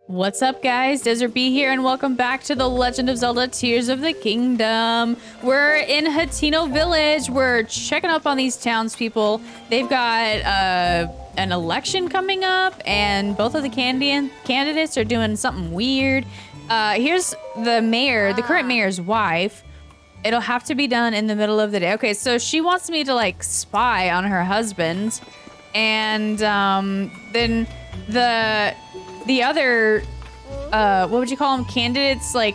What's up, guys? DesertBee here, and welcome back to the Legend of Zelda Tears of the Kingdom. We're in Hateno Village. We're checking up on these townspeople. They've got an election coming up, and both of the candidates are doing something weird. Here's the mayor, the current mayor's wife. It'll have to be done in the middle of the day. Okay, so she wants me to, like, spy on her husband, and then the other, what would you call them? Candidates, like,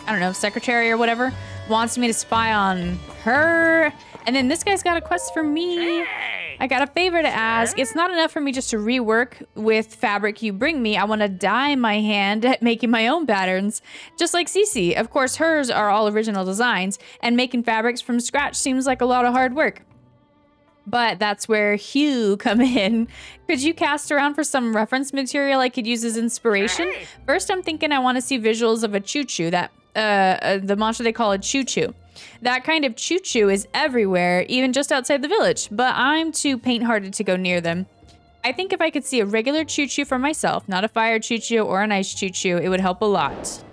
I don't know, secretary or whatever, wants me to spy on her. And then this guy's got a quest for me. I got a favor to ask. It's not enough for me just to rework with fabric you bring me. I want to dye my hand at making my own patterns, just like Cece. Of course, hers are all original designs, and making fabrics from scratch seems like a lot of hard work. But that's where you come in. Could you cast around for some reference material I could use as inspiration? First, I'm thinking I want to see visuals of a Chuchu, that the monster they call a Chuchu. That kind of Chuchu is everywhere, even just outside the village, but I'm too paint-hearted to go near them. I think if I could see a regular Chuchu for myself, not a fire Chuchu or an ice Chuchu, it would help a lot.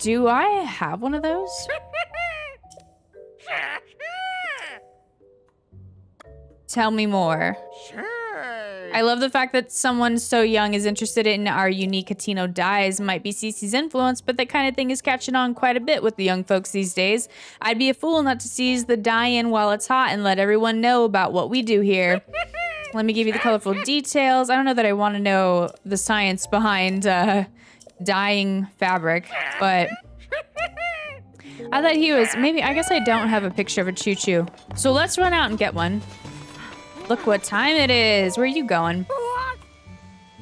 Do I have one of those? Tell me more. Sure. I love the fact that someone so young is interested in our unique Hateno dyes. Might be Cece's influence, but that kind of thing is catching on quite a bit with the young folks these days. I'd be a fool not to seize the dye in while it's hot and let everyone know about what we do here. Let me give you the colorful details. I don't know that I want to know the science behind dyeing fabric, but I thought he was, maybe, I guess I don't have a picture of a Chuchu. So let's run out and get one. Look what time it is. Where are you going?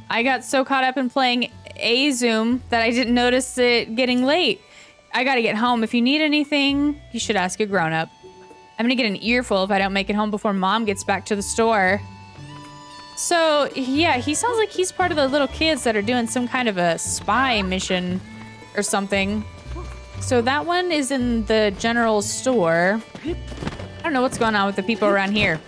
I got so caught up in playing A-Zoom that I didn't notice it getting late. I gotta get home. If you need anything, you should ask a grown-up. I'm gonna get an earful if I don't make it home before Mom gets back to the store. So, yeah, he sounds like he's part of the little kids that are doing some kind of a spy mission or something. So that one is in the general store. I don't know what's going on with the people around here.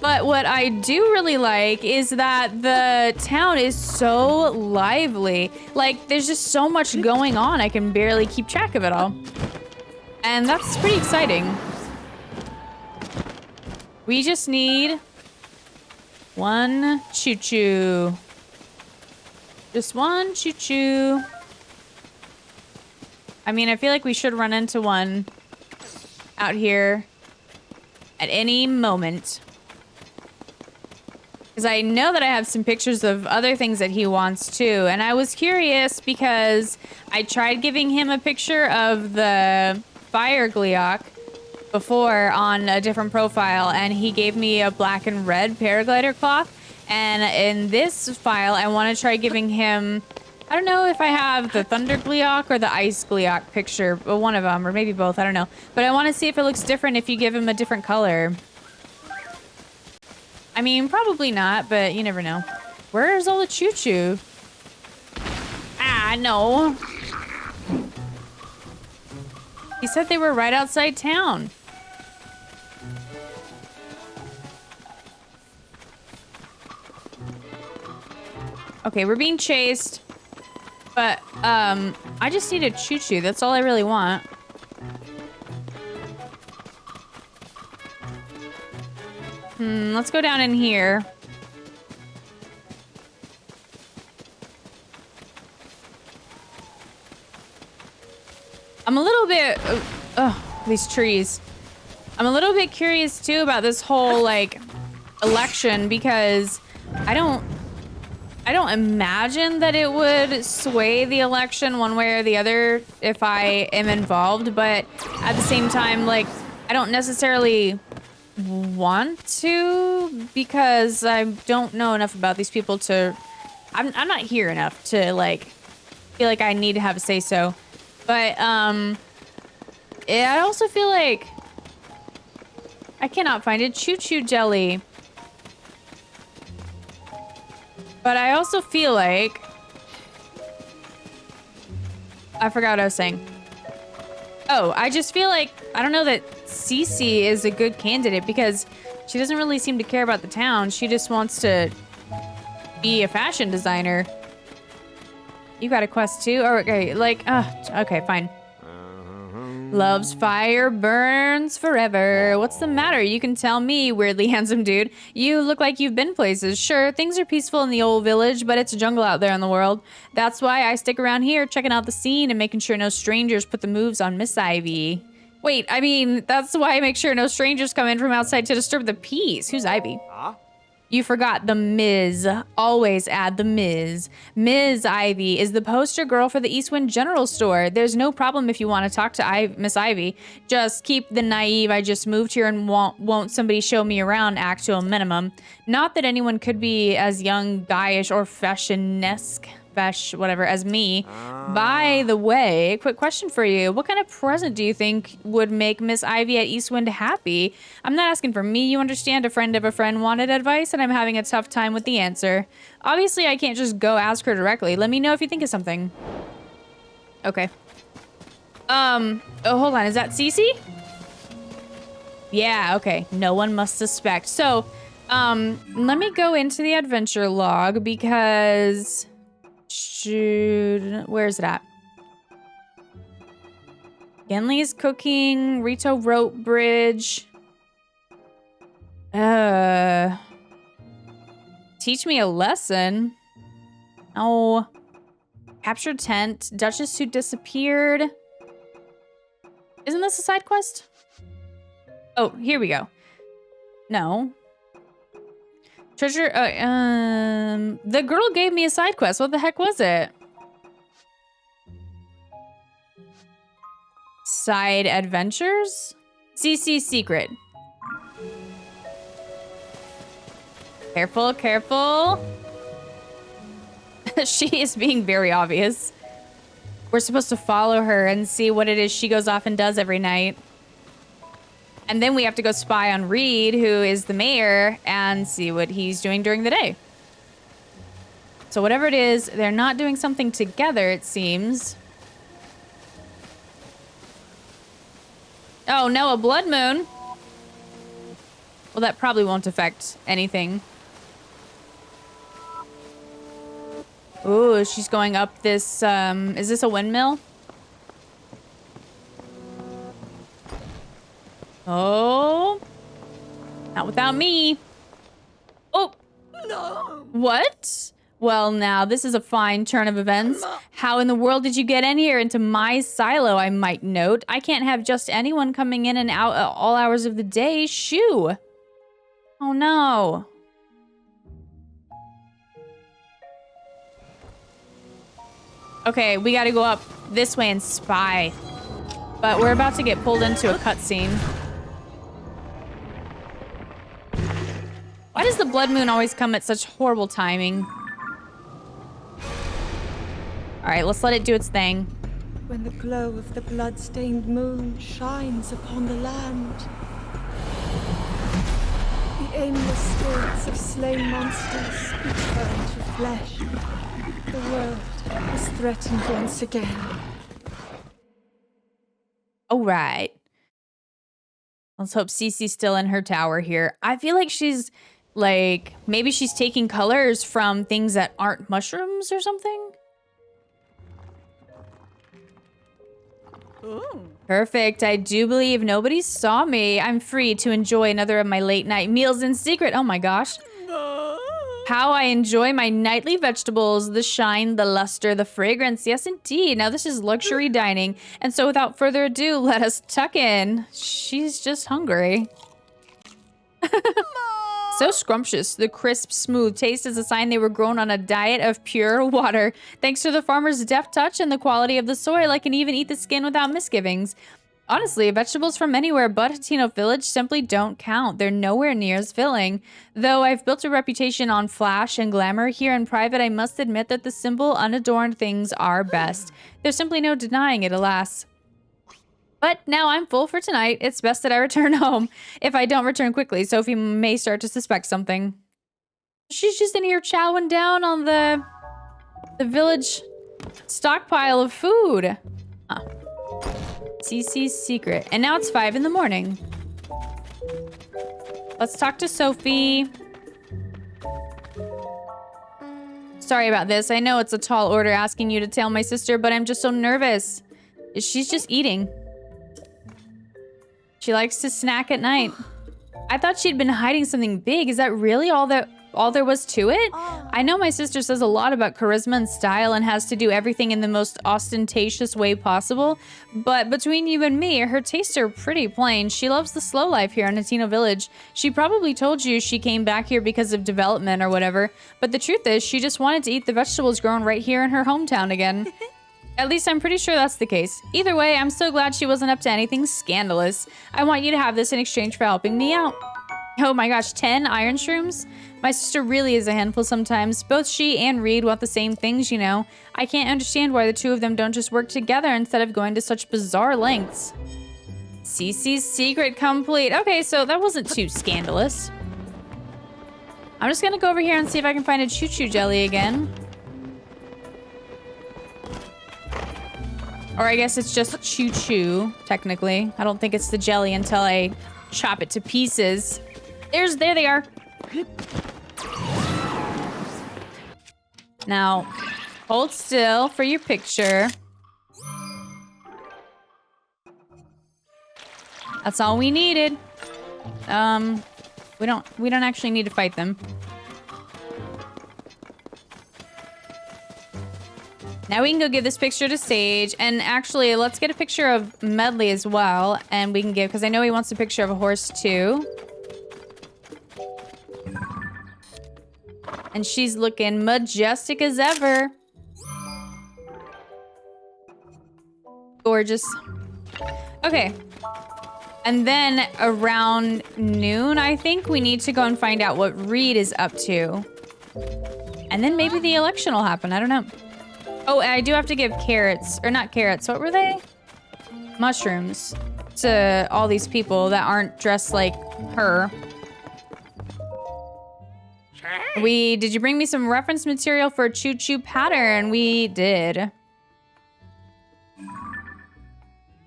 But what I do really like is that the town is so lively. Like, there's just so much going on, I can barely keep track of it all. And that's pretty exciting. We just need one Chuchu. Just one Chuchu. I mean, I feel like we should run into one out here at any moment. Because I know that I have some pictures of other things that he wants too. And I was curious because I tried giving him a picture of the fire Gleeok before on a different profile, and he gave me a black and red paraglider cloth. And in this file, I want to try giving him, I don't know if I have the thunder Gleeok or the ice Gleeok picture, but one of them, or maybe both, I don't know. But I want to see if it looks different if you give him a different color. I mean, probably not, but you never know. Where's all the Chuchu? Ah, no. He said they were right outside town. Okay, we're being chased. But, I just need a Chuchu. That's all I really want. Let's go down in here. I'm a little bit... these trees. I'm a little bit curious, too, about this whole, like, election, because I don't imagine that it would sway the election one way or the other if I am involved, but at the same time, like, I don't necessarily want to, because I don't know enough about these people to... I'm not here enough to, like, feel like I need to have a say-so. But, I also feel like I cannot find a Chuchu jelly. But I also feel like... I forgot what I was saying. Oh, I just feel like, I don't know that Cece is a good candidate because she doesn't really seem to care about the town. She just wants to be a fashion designer. You got a quest too? Or, okay, like, okay, fine. Loves fire, burns forever. What's the matter? You can tell me, weirdly handsome dude. You look like you've been places. Sure, things are peaceful in the old village, but it's a jungle out there in the world. That's why I stick around here, checking out the scene and making sure no strangers put the moves on Miss Ivy. Wait, I mean, that's why I make sure no strangers come in from outside to disturb the peace. Who's Ivy? You forgot the Ms. Always add the Ms. Ms. Ivy is the poster girl for the Eastwind General Store. There's no problem if you want to talk to Miss Ivy. Just keep the naive I just moved here and won't somebody show me around act to a minimum. Not that anyone could be as young, guyish, or fashionesque, whatever, as me. By the way, quick question for you. What kind of present do you think would make Miss Ivy at Eastwind happy? I'm not asking for me, you understand. A friend of a friend wanted advice, and I'm having a tough time with the answer. Obviously, I can't just go ask her directly. Let me know if you think of something. Okay. Oh, hold on. Is that Cece? Yeah, okay. No one must suspect. So, let me go into the adventure log because... where's it at? Genli's cooking, Rito rope bridge. Teach me a lesson. Oh. Captured tent, Duchess who disappeared. Isn't this a side quest? Oh, here we go. No. Treasure, the girl gave me a side quest. What the heck was it? Side adventures? Cece's secret. Careful, careful. She is being very obvious. We're supposed to follow her and see what it is she goes off and does every night. And then we have to go spy on Reede, who is the mayor, and see what he's doing during the day. So whatever it is, they're not doing something together, it seems. Oh, no, a blood moon. Well, that probably won't affect anything. Ooh, she's going up this, is this a windmill? Oh, not without me. Oh, no. What? Well, now this is a fine turn of events. How in the world did you get in here into my silo, I might note? I can't have just anyone coming in and out at all hours of the day. Shoo. Oh, no. Okay, we gotta go up this way and spy. But we're about to get pulled into a cutscene. Why does the blood moon always come at such horrible timing? All right, let's let it do its thing. When the glow of the blood-stained moon shines upon the land, the aimless spirits of slain monsters return to flesh. The world is threatened once again. All right. Let's hope Cece's still in her tower here. I feel like she's, like, maybe she's taking colors from things that aren't mushrooms or something. Ooh. Perfect. I do believe nobody saw me. I'm free to enjoy another of my late night meals in secret. Oh my gosh. How I enjoy my nightly vegetables, the shine, the luster, the fragrance. Yes, indeed. Now this is luxury dining. And so without further ado, let us tuck in. She's just hungry. So scrumptious. The crisp, smooth taste is a sign they were grown on a diet of pure water. Thanks to the farmer's deft touch and the quality of the soil, I can even eat the skin without misgivings. Honestly, vegetables from anywhere but Hateno Village simply don't count. They're nowhere near as filling. Though I've built a reputation on flash and glamour, here in private I must admit that the simple, unadorned things are best. There's simply no denying it, alas. But now I'm full for tonight. It's best that I return home. If I don't return quickly, Sophie may start to suspect something. She's just in here chowing down on the village stockpile of food. Huh. Cece's secret. And now it's 5 in the morning. Let's talk to Sophie. Sorry about this. I know it's a tall order asking you to tail my sister, but I'm just so nervous. She's just eating. She likes to snack at night. I thought she'd been hiding something big. Is that really all there was to it? I know my sister says a lot about charisma and style and has to do everything in the most ostentatious way possible, but between you and me, her tastes are pretty plain. She loves the slow life here in Hateno Village. She probably told you she came back here because of development or whatever, but the truth is she just wanted to eat the vegetables grown right here in her hometown again. At least I'm pretty sure that's the case. Either way, I'm so glad she wasn't up to anything scandalous. I want you to have this in exchange for helping me out. Oh my gosh, 10 iron shrooms? My sister really is a handful sometimes. Both she and Reede want the same things, you know. I can't understand why the two of them don't just work together instead of going to such bizarre lengths. Cece's secret complete. Okay, so that wasn't too scandalous. I'm just gonna go over here and see if I can find a Chuchu jelly again. Or I guess it's just Chuchu, technically. I don't think it's the jelly until I chop it to pieces. There they are. Now, hold still for your picture. That's all we needed. We don't actually need to fight them. Now we can go give this picture to Sage, and actually, let's get a picture of Medley as well, and we can give, because I know he wants a picture of a horse too. And she's looking majestic as ever. Gorgeous. Okay. And then around noon, I think, we need to go and find out what Reede is up to. And then maybe the election will happen, I don't know. Oh, I do have to give carrots, or not carrots, what were they? Mushrooms to all these people that aren't dressed like her. Did you bring me some reference material for a Chuchu pattern? We did.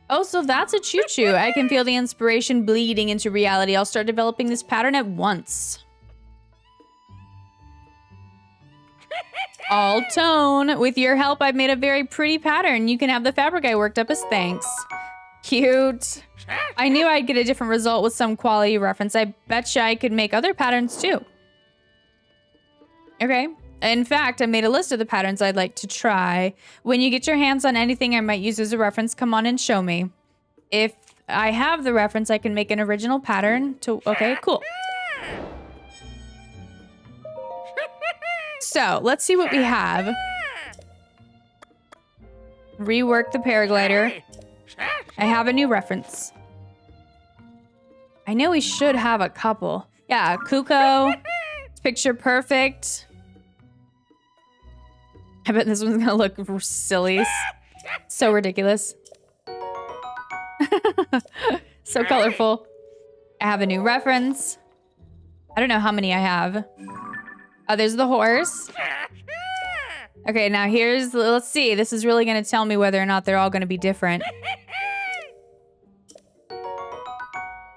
Oh, so that's a Chuchu. I can feel the inspiration bleeding into reality. I'll start developing this pattern at once. All tone. With your help, I've made a very pretty pattern. You can have the fabric I worked up as thanks. Cute. I knew I'd get a different result with some quality reference. I betcha I could make other patterns too. Okay. In fact, I made a list of the patterns I'd like to try. When you get your hands on anything I might use as a reference, come on and show me. If I have the reference, I can make an original pattern to... Okay, cool. So, let's see what we have. Rework the paraglider. I have a new reference. I know we should have a couple. Yeah, Kuko. Picture perfect. I bet this one's gonna look silly. So ridiculous. So colorful. I have a new reference. I don't know how many I have. Oh, there's the horse. Okay, now here's, let's see. This is really gonna tell me whether or not they're all gonna be different.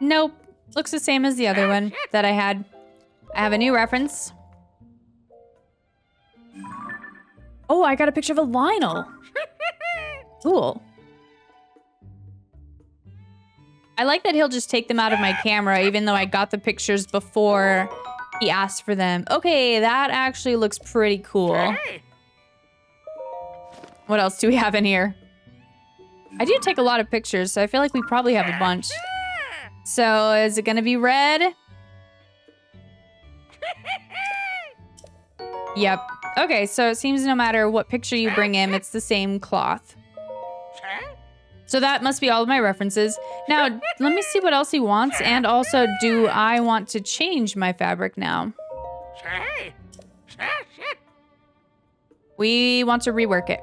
Nope. Looks the same as the other one that I had. I have a new reference. Oh, I got a picture of a Lionel. Cool. I like that he'll just take them out of my camera, even though I got the pictures before he asked for them. Okay, that actually looks pretty cool. What else do we have in here? I do take a lot of pictures, so I feel like we probably have a bunch. So, is it gonna be red? Yep. Okay, so it seems no matter what picture you bring in, it's the same cloth. So that must be all of my references. Now, let me see what else he wants, and also, do I want to change my fabric now? We want to rework it.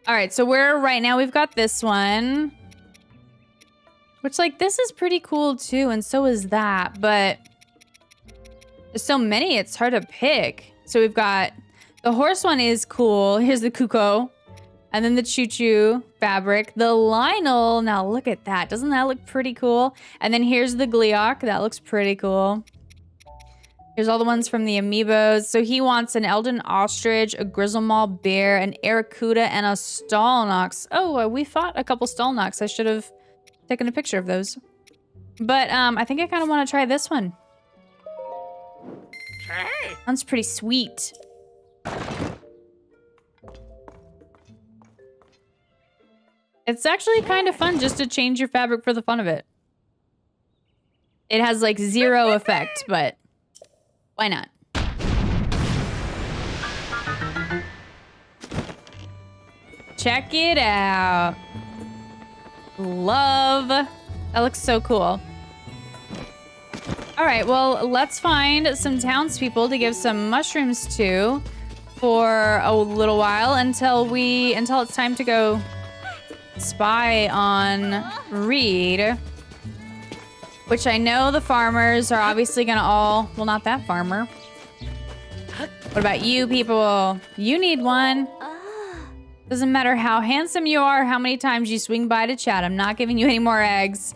All right, so right now we've got this one. Which, like, this is pretty cool too, and so is that, but there's so many, it's hard to pick. So we've got, the horse one is cool. Here's the Kuko. And then the Chuchu fabric. The Lionel, now look at that. Doesn't that look pretty cool? And then here's the Gleeok. That looks pretty cool. Here's all the ones from the amiibos. So he wants an Elden Ostrich, a Grizzlemaw Bear, an Aracuda, and a Stalnox. Oh, we fought a couple Stalnox. I should have taken a picture of those. But I think I kind of want to try this one. Sounds pretty sweet. It's actually kind of fun just to change your fabric for the fun of it. It has like 0 effect, but why not? Check it out. Love. That looks so cool. All right, well, let's find some townspeople to give some mushrooms to for a little while until it's time to go spy on Reede, which I know the farmers are obviously gonna all, well, not that farmer. What about you people? You need one. Doesn't matter how handsome you are, how many times you swing by to chat. I'm not giving you any more eggs.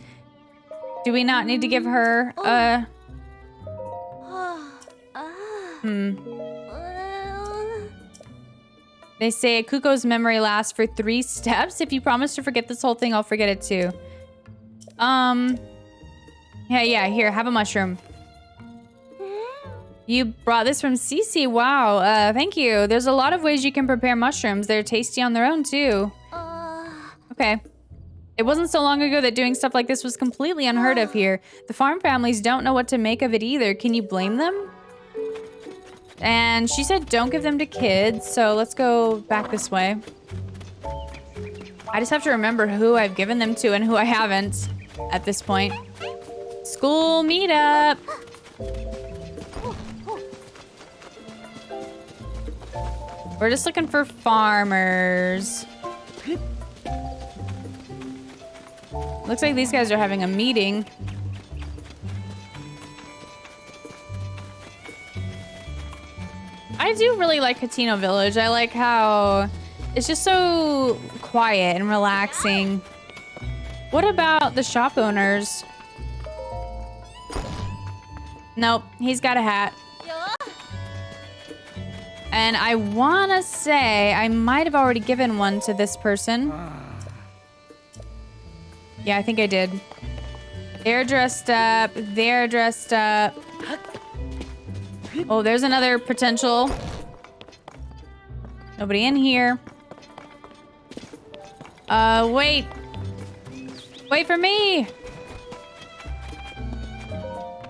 Do we not need to give her a... They say Kuko's memory lasts for 3 steps. If you promise to forget this whole thing, I'll forget it too. Yeah, here, have a mushroom. You brought this from Cece. Wow, thank you. There's a lot of ways you can prepare mushrooms. They're tasty on their own too. Okay. It wasn't so long ago that doing stuff like this was completely unheard of here. The farm families don't know what to make of it either. Can you blame them? And she said don't give them to kids, so let's go back this way. I just have to remember who I've given them to and who I haven't at this point. School meetup! We're just looking for farmers. Looks like these guys are having a meeting. I do really like Hateno Village. I like how it's just so quiet and relaxing. What about the shop owners? Nope, he's got a hat. And I want to say I might have already given one to this person. Yeah, I think I did. They're dressed up. They're dressed up. Oh, there's another potential. Nobody in here. Wait. Wait for me.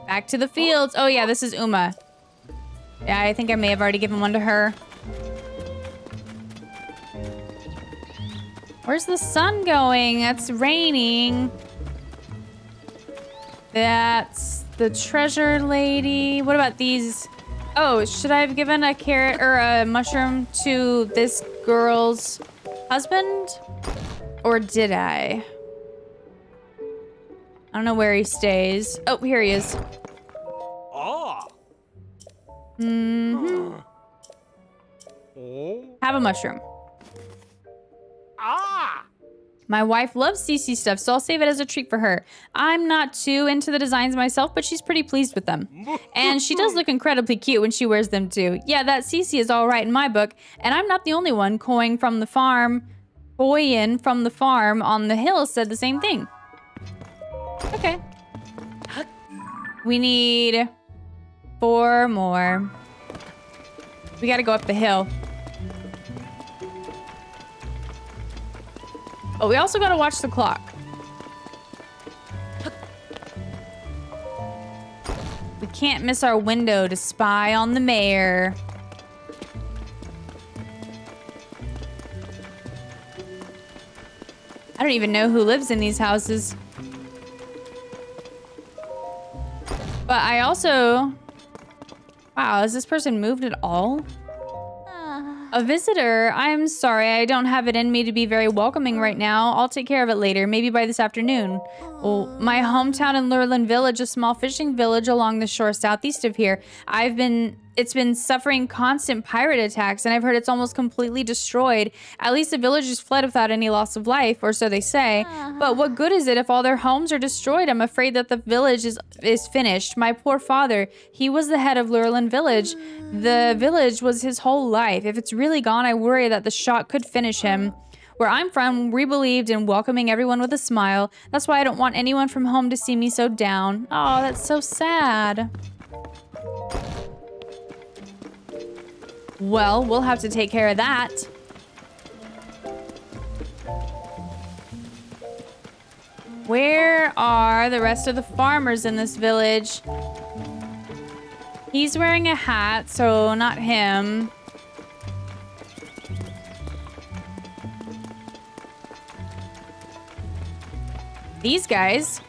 Back to the fields. Oh, yeah, this is Uma. Yeah, I think I may have already given one to her. Where's the sun going? It's raining. That's the treasure lady. What about these? Oh, should I have given a carrot or a mushroom to this girl's husband? Or did I? I don't know where he stays. Oh, here he is. Have a mushroom. My wife loves CC stuff, so I'll save it as a treat for her. I'm not too into the designs myself, but she's pretty pleased with them. And she does look incredibly cute when she wears them too. Yeah, that CC is all right in my book, and I'm not the only one. Koyin from the farm on the hill said the same thing. Okay. We need 4 more. We gotta go up the hill. But we also gotta watch the clock. We can't miss our window to spy on the mayor. I don't even know who lives in these houses. But I also... Wow, has this person moved at all? A visitor? I'm sorry, I don't have it in me to be very welcoming right now. I'll take care of it later, maybe by this afternoon. Well, my hometown in Lurlin Village, a small fishing village along the shore southeast of here. I've been it's been suffering constant pirate attacks, and I've heard it's almost completely destroyed. At least the villagers fled without any loss of life, or so they say. But what good is it if all their homes are destroyed? I'm afraid that the village is finished. My poor father, he was the head of Lurelin village. The village was his whole life. If it's really gone, I worry that the shock could finish him. Where I'm from, we believed in welcoming everyone with a smile. That's why I don't want anyone from home to see me so down. Oh, that's so sad. Well, we'll have to take care of that. Where are the rest of the farmers in this village? He's wearing a hat, so not him. These guys.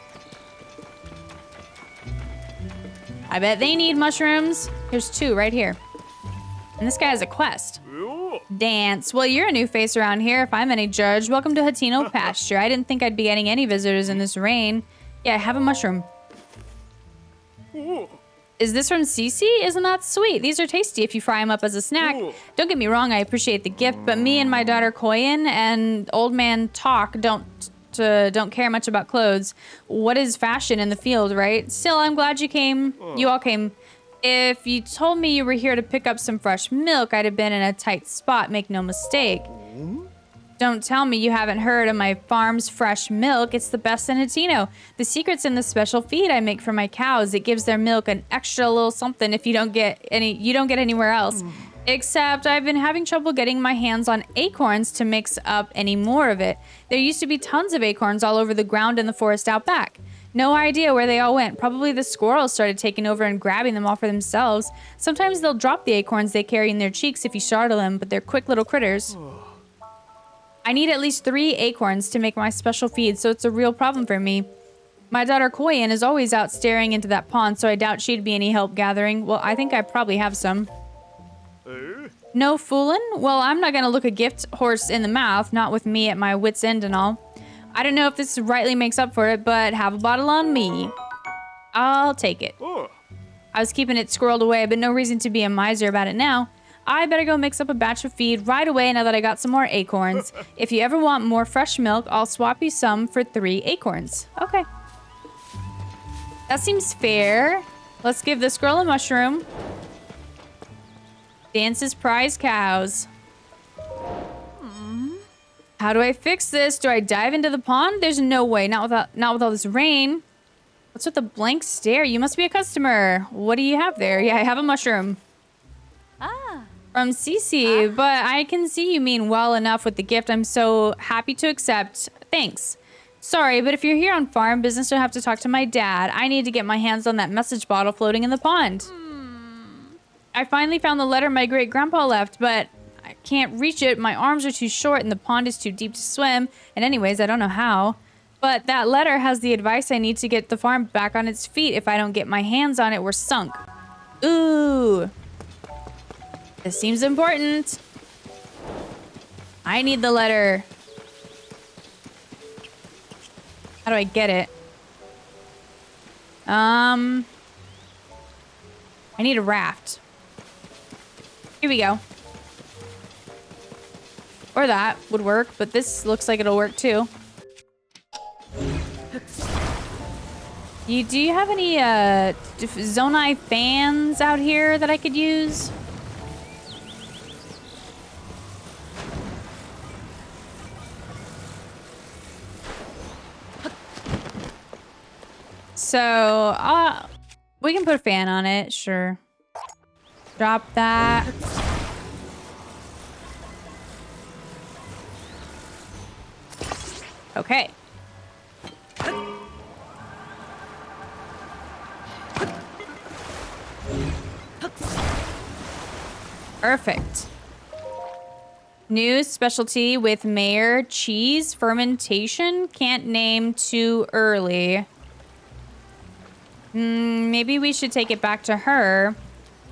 I bet they need mushrooms. There's 2 right here. And this guy has a quest. Dance. Well, you're a new face around here, if I'm any judge. Welcome to Hateno pasture. I didn't think I'd be getting any visitors in this rain. Yeah, have a mushroom. Is this from Cece? Isn't that sweet? These are tasty if you fry them up as a snack. Don't get me wrong, I appreciate the gift, but me and my daughter Koyin and old man Talk don't care much about clothes. What is fashion in the field, right? Still, I'm glad you came. You all came. If you told me you were here to pick up some fresh milk, I'd have been in a tight spot, make no mistake. Don't tell me you haven't heard of my farm's fresh milk. It's the best in Hateno. The secret's in the special feed I make for my cows. It gives their milk an extra little something if you don't get anywhere else. Except I've been having trouble getting my hands on acorns to mix up any more of it. There used to be tons of acorns all over the ground in the forest out back. No idea where they all went. Probably the squirrels started taking over and grabbing them all for themselves. Sometimes they'll drop the acorns they carry in their cheeks if you startle them, but they're quick little critters. I need at least 3 acorns to make my special feed, so it's a real problem for me. My daughter Koyin is always out staring into that pond, so I doubt she'd be any help gathering. Well, I think I probably have some. No foolin'? Well, I'm not gonna look a gift horse in the mouth, not with me at my wit's end and all. I don't know if this rightly makes up for it, but have a bottle on me. I'll take it. I was keeping it squirreled away, but no reason to be a miser about it now. I better go mix up a batch of feed right away now that I got some more acorns. If you ever want more fresh milk, I'll swap you some for 3 acorns. Okay. That seems fair. Let's give this girl a mushroom. Dance's prize cows. How do I fix this? Do I dive into the pond? There's no way. Not with all this rain. What's with the blank stare? You must be a customer. What do you have there? Yeah, I have a mushroom. From Cece, but I can see you mean well enough with the gift. I'm so happy to accept. Thanks. Sorry, but if you're here on farm business, you'll have to talk to my dad. I need to get my hands on that message bottle floating in the pond. I finally found the letter my great-grandpa left, but I can't reach it. My arms are too short and the pond is too deep to swim. And anyways, I don't know how. But that letter has the advice I need to get the farm back on its feet. If I don't get my hands on it, we're sunk. Ooh. This seems important. I need the letter. How do I get it? I need a raft. Here we go. Or that would work, but this looks like it'll work too. Do you have any Zonai fans out here that I could use? So, we can put a fan on it, sure. Drop that. Okay. Perfect. New specialty with Mayoral Cheese fermentation. Can't name too early. Maybe we should take it back to her.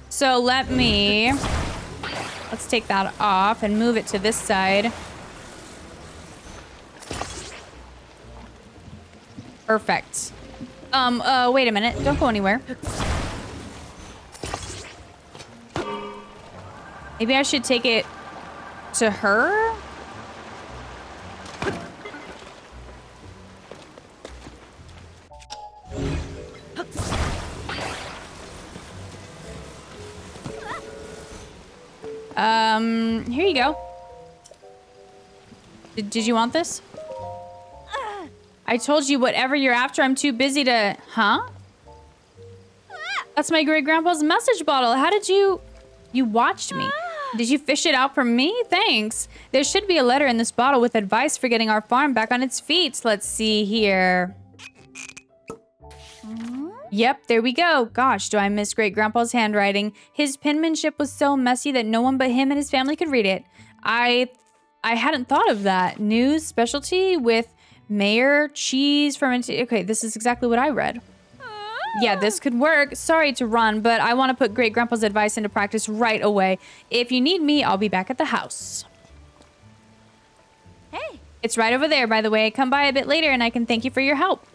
So let's take that off and move it to this side. Perfect. Wait a minute. Don't go anywhere. Maybe I should take it to her? Here you go. Did you want this? I told you whatever you're after, I'm too busy to... Huh? That's my great-grandpa's message bottle. How did you... You watched me. Did you fish it out for me? Thanks. There should be a letter in this bottle with advice for getting our farm back on its feet. Let's see here. Yep, there we go. Gosh, do I miss great-grandpa's handwriting. His penmanship was so messy that no one but him and his family could read it. I hadn't thought of that. News specialty with Mayoral Cheese fermented. Okay, this is exactly what I read. Yeah, this could work. Sorry to run, but I want to put great-grandpa's advice into practice right away. If you need me, I'll be back at the house. Hey. It's right over there, by the way. Come by a bit later and I can thank you for your help.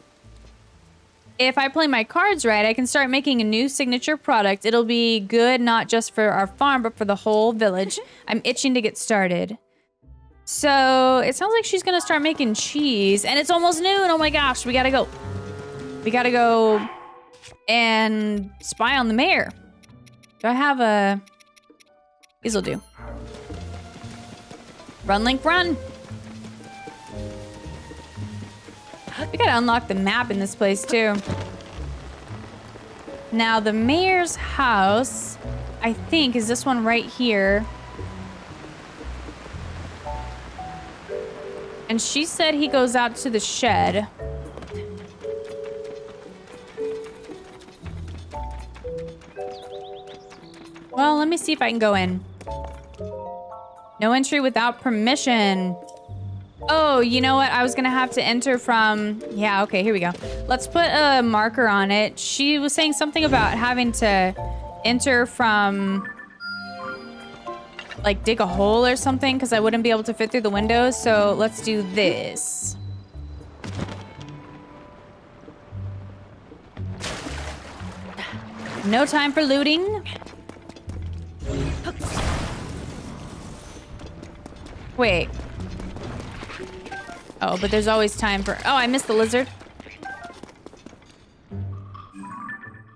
If I play my cards right, I can start making a new signature product. It'll be good not just for our farm, but for the whole village. I'm itching to get started. So, it sounds like she's gonna start making cheese. And it's almost noon. Oh my gosh, we gotta go. We gotta go and spy on the mayor. Do I have a... This'll do. Run, Link, run. We gotta unlock the map in this place, too. Now, the mayor's house, I think, is this one right here. And she said he goes out to the shed. Well, let me see if I can go in. No entry without permission. Oh, you know what? I was gonna have to enter from... Yeah, okay, here we go. Let's put a marker on it. She was saying something about having to enter from... like, dig a hole or something, because I wouldn't be able to fit through the windows. So let's do this. No time for looting. Wait. Oh, but there's always time for... Oh, I missed the lizard.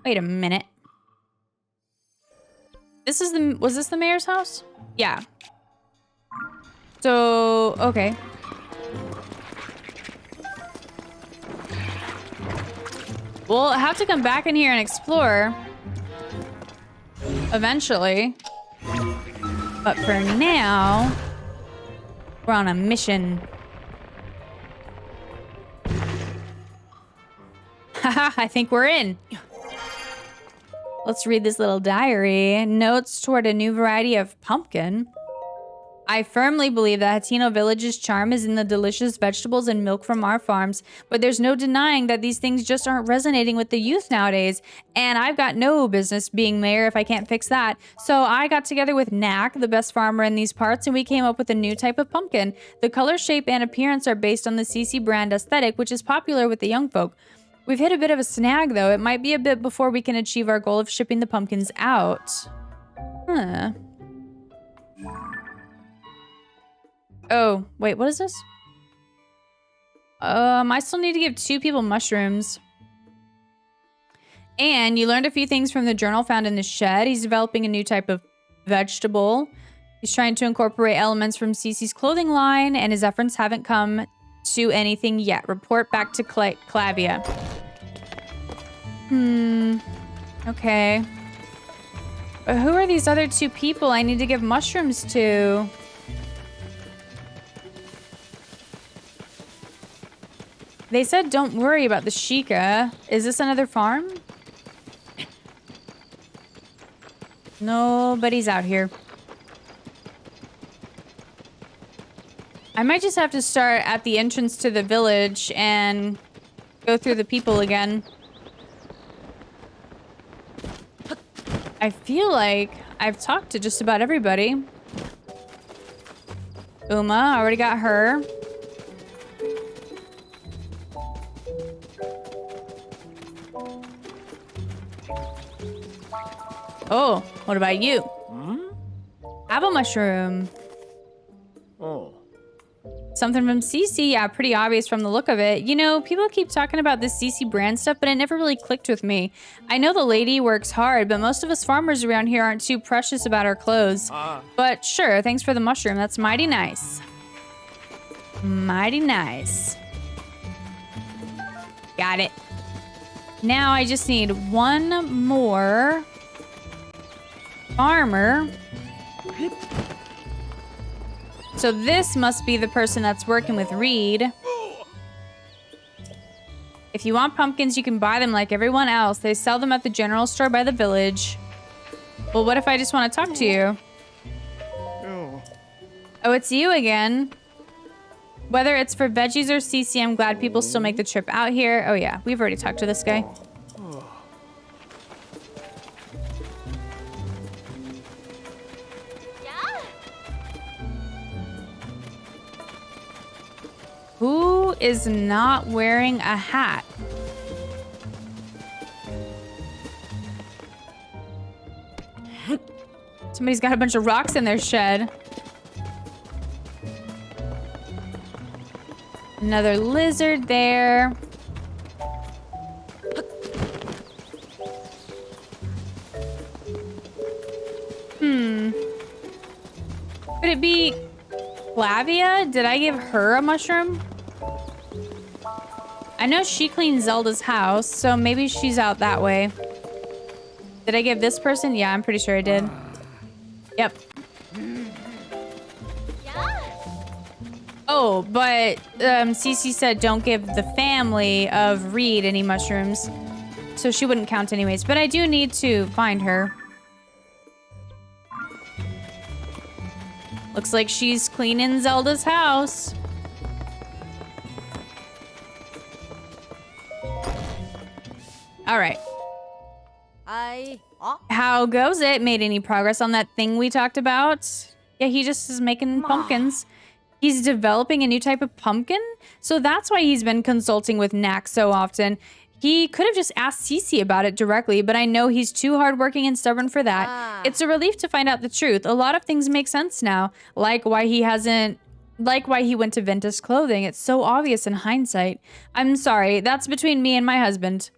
Wait a minute. This is the... Was this the mayor's house? Yeah. So, okay. We'll have to come back in here and explore. Eventually. But for now, we're on a mission. Haha, I think we're in. Let's read this little diary. Notes toward a new variety of pumpkin. I firmly believe that Hateno Village's charm is in the delicious vegetables and milk from our farms, but there's no denying that these things just aren't resonating with the youth nowadays, and I've got no business being mayor if I can't fix that. So I got together with Knack, the best farmer in these parts, and we came up with a new type of pumpkin. The color, shape, and appearance are based on the Cece brand aesthetic, which is popular with the young folk. We've hit a bit of a snag, though. It might be a bit before we can achieve our goal of shipping the pumpkins out. Huh. Oh, wait, what is this? I still need to give 2 people mushrooms. And you learned a few things from the journal found in the shed. He's developing a new type of vegetable. He's trying to incorporate elements from Cece's clothing line, and his efforts haven't come to anything yet. Report back to Clavia. Okay. But who are these other 2 people I need to give mushrooms to? They said don't worry about the Sheikah. Is this another farm? Nobody's out here. I might just have to start at the entrance to the village and go through the people again. I feel like I've talked to just about everybody. Uma, I already got her. Oh, what about you? have a mushroom. Oh. Something from Cece. Yeah, pretty obvious from the look of it. You know, people keep talking about this Cece brand stuff, but it never really clicked with me. I know the lady works hard, but most of us farmers around here aren't too precious about our clothes. But sure, thanks for the mushroom. That's mighty nice. Mighty nice. Got it. Now I just need one more farmer. So this must be the person that's working with Reede. If you want pumpkins, you can buy them like everyone else. They sell them at the general store by the village. Well, what if I just want to talk to you? Oh, it's you again. Whether it's for veggies or Cece, I'm glad people still make the trip out here. Oh yeah, we've already talked to this guy. Who is not wearing a hat? Somebody's got a bunch of rocks in their shed. Another lizard there. Could it be Flavia? Did I give her a mushroom? I know she cleaned Zelda's house, so maybe she's out that way. Did I give this person? Yeah, I'm pretty sure I did. Yep. Oh, but Cece said don't give the family of Reede any mushrooms. So she wouldn't count anyways. But I do need to find her. Looks like she's cleaning Zelda's house. All right. How goes it? Made any progress on that thing we talked about? Yeah, he just is making pumpkins. He's developing a new type of pumpkin? So that's why he's been consulting with Knack so often. He could have just asked Cece about it directly, but I know he's too hardworking and stubborn for that. It's a relief to find out the truth. A lot of things make sense now, like why he went to Ventus Clothing. It's so obvious in hindsight. I'm sorry, that's between me and my husband.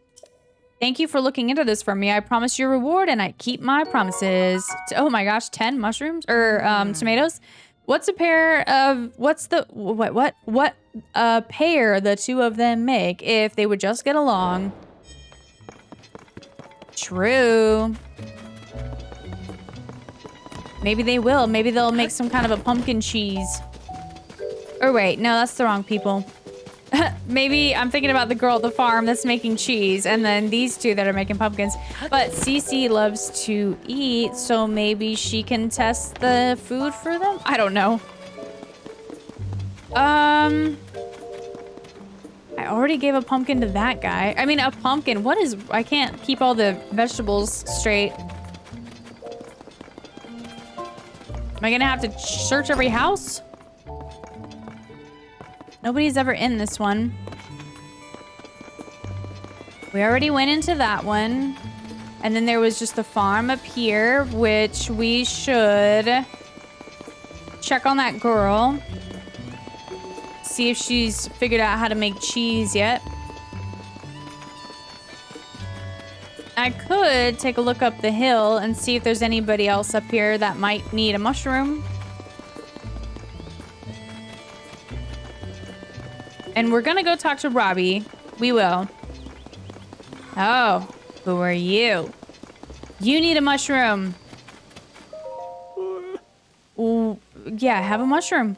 Thank you for looking into this for me. I promise you a reward and I keep my promises. Oh my gosh, 10 mushrooms or tomatoes? What's a pair of, what pair the two of them make if they would just get along? True. Maybe they will. Maybe they'll make some kind of a pumpkin cheese. Or wait, no, that's the wrong people. Maybe I'm thinking about the girl at the farm that's making cheese and then these two that are making pumpkins. But Cece loves to eat, so maybe she can test the food for them? I don't know. I already gave a pumpkin to that guy. I mean, a pumpkin. What is... I can't keep all the vegetables straight. Am I gonna have to search every house? Nobody's ever in this one. We already went into that one. And then there was just the farm up here, which we should check on that girl. See if she's figured out how to make cheese yet. I could take a look up the hill and see if there's anybody else up here that might need a mushroom. And we're gonna go talk to Robbie. We will. Oh, who are you? You need a mushroom. Ooh, yeah, have a mushroom.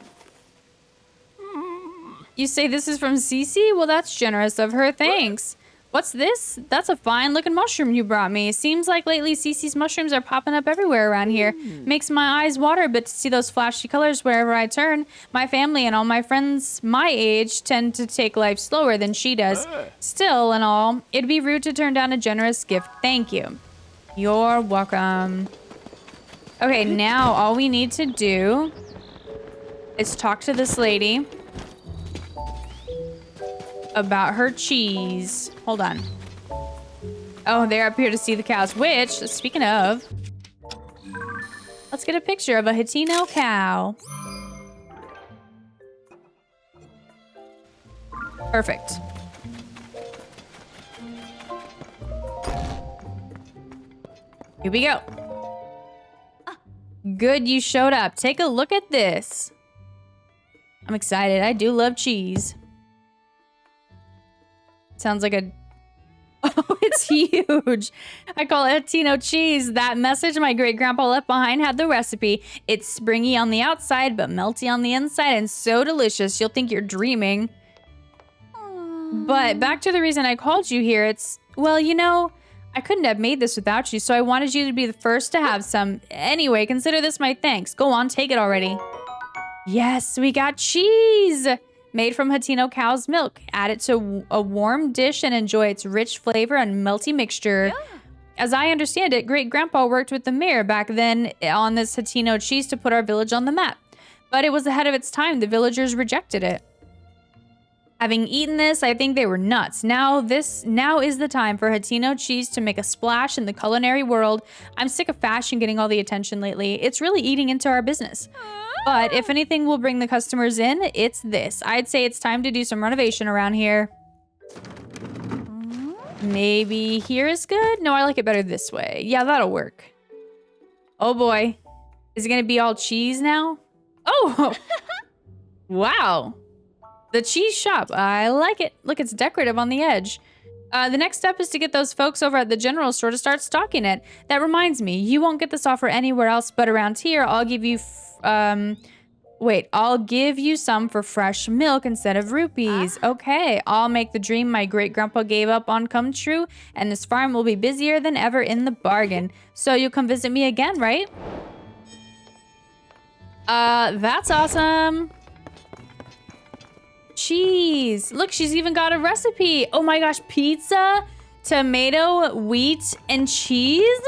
You say this is from Cece? Well, that's generous of her. Thanks. What's this? That's a fine looking mushroom you brought me. Seems like lately Cece's mushrooms are popping up everywhere around here. Makes my eyes water a bit to see those flashy colors wherever I turn. My family and all my friends my age tend to take life slower than she does. Still and all, it'd be rude to turn down a generous gift. Thank you. You're welcome. Okay, now all we need to do is talk to this lady about her cheese. Hold on. Oh, they're up here to see the cows, which, speaking of, Let's get a picture of a Hateno cow. Perfect. Here we go. Good you showed up. Take a look at this. I'm excited. I do love cheese. Sounds like a... Oh, it's huge. I call it Hateno Cheese. That message my great-grandpa left behind had the recipe. It's springy on the outside, but melty on the inside, and so delicious you'll think you're dreaming. But back to the reason I called you here. It's, well, you know, I couldn't have made this without you, so I wanted you to be the first to have some. Anyway, consider this my thanks. Go on, take it already. Yes, we got cheese! Made from Hateno cow's milk. Add it to a warm dish and enjoy its rich flavor and melty mixture. Yeah. As I understand it, Great-Grandpa worked with the mayor back then on this Hateno cheese to put our village on the map. But it was ahead of its time. The villagers rejected it. Having eaten this, I think they were nuts. Now is the time for Hateno cheese to make a splash in the culinary world. I'm sick of fashion getting all the attention lately. It's really eating into our business. But if anything will bring the customers in, it's this. I'd say it's time to do some renovation around here. Maybe here is good? No, I like it better this way. Yeah, that'll work. Oh boy. Is it gonna be all cheese now? Oh! Wow. The cheese shop. I like it. Look, it's decorative on the edge. The next step is to get those folks over at the general store to start stocking it. That reminds me, you won't get this offer anywhere else but around here. I'll give you, I'll give you some for fresh milk instead of rupees. Okay, I'll make the dream my great-grandpa gave up on come true, and this farm will be busier than ever in the bargain. So you'll come visit me again, right? That's awesome. Cheese. Look, she's even got a recipe. Oh my gosh, pizza, tomato, wheat, and cheese?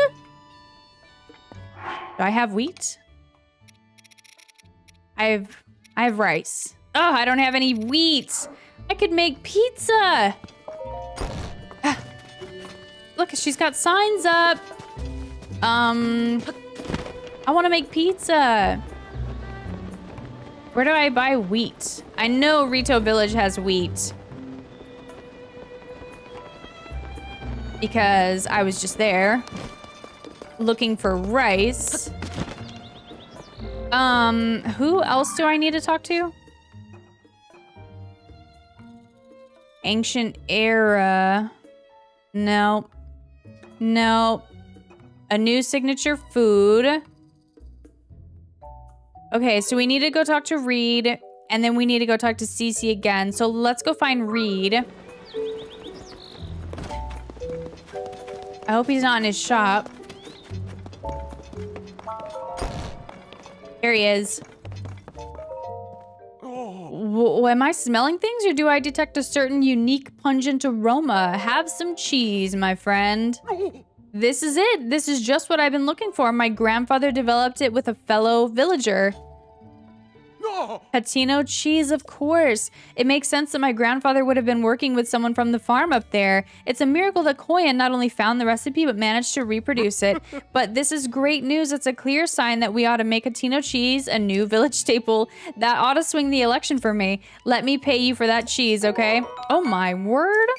Do I have wheat? I have rice. Oh, I don't have any wheat. I could make pizza. Look, she's got signs up. I want to make pizza. Where do I buy wheat? I know Rito Village has wheat. Because I was just there. Looking for rice. Who else do I need to talk to? Ancient era. No. No. A new signature food. Okay, so we need to go talk to Reede, and then we need to go talk to Cece again. So let's go find Reede. I hope he's not in his shop. Here he is. Am I smelling things, or do I detect a certain unique pungent aroma? Have some cheese, my friend. This is it. This is just what I've been looking for. My grandfather developed it with a fellow villager. No. Hateno Cheese, of course. It makes sense that my grandfather would have been working with someone from the farm up there. It's a miracle that Koyin not only found the recipe, but managed to reproduce it. But this is great news. It's a clear sign that we ought to make Hateno Cheese a new village staple. That ought to swing the election for me. Let me pay you for that cheese, okay? Oh my word.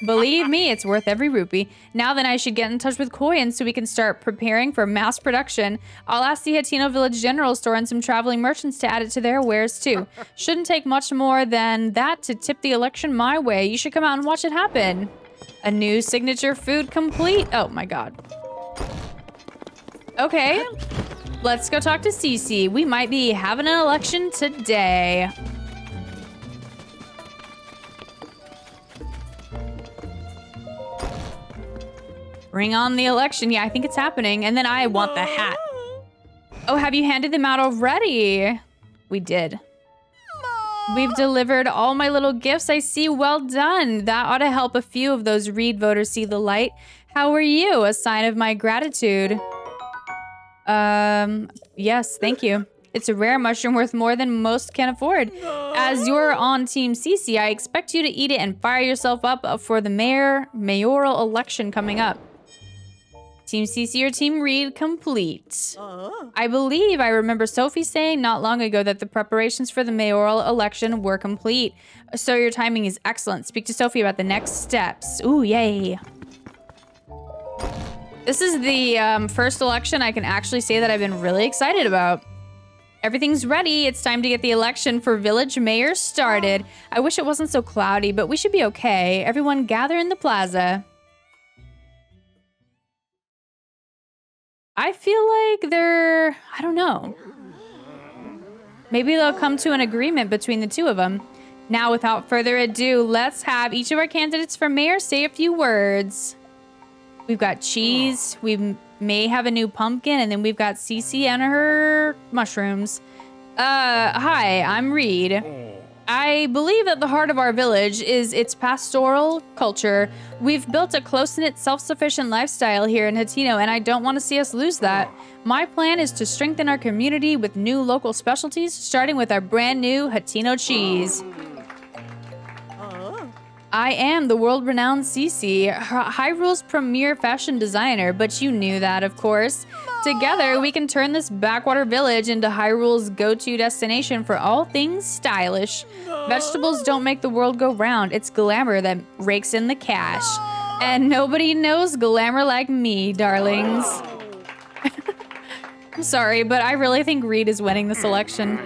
Believe me, it's worth every rupee. Now then, I should get in touch with Koyin so we can start preparing for mass production. I'll ask the Hateno Village General Store and some traveling merchants to add it to their wares too. Shouldn't take much more than that to tip the election my way. You should come out and watch it happen. A new signature food complete. Oh my god. Okay, let's go talk to Cece. We might be having an election today. Bring on the election. Yeah, I think it's happening. And then I want the hat. Oh, have you handed them out already? We did. We've delivered all my little gifts. I see. Well done. That ought to help a few of those Reede voters see the light. How are you? A sign of my gratitude. Yes, thank you. It's a rare mushroom worth more than most can afford. As you're on Team Cece, I expect you to eat it and fire yourself up for the mayoral election coming up. Team Cece or Team Reede complete. I believe I remember Sophie saying not long ago that the preparations for the mayoral election were complete. So your timing is excellent. Speak to Sophie about the next steps. Ooh, yay. This is the first election I can actually say that I've been really excited about. Everything's ready. It's time to get the election for village mayor started. I wish it wasn't so cloudy, but we should be okay. Everyone gather in the plaza. I feel like I don't know. Maybe they'll come to an agreement between the two of them. Now, without further ado, let's have each of our candidates for mayor say a few words. We've got Cheese, we may have a new pumpkin, and then we've got Cece and her mushrooms. Hi, I'm Reede. I believe at the heart of our village is its pastoral culture. We've built a close-knit, self-sufficient lifestyle here in Hateno, and I don't want to see us lose that. My plan is to strengthen our community with new local specialties, starting with our brand new Hateno Cheese. I am the world-renowned Cece, Hyrule's premier fashion designer, but you knew that, of course. Together, we can turn this backwater village into Hyrule's go-to destination for all things stylish. Vegetables don't make the world go round. It's glamour that rakes in the cash. And nobody knows glamour like me, darlings. I'm sorry, but I really think Reede is winning this election.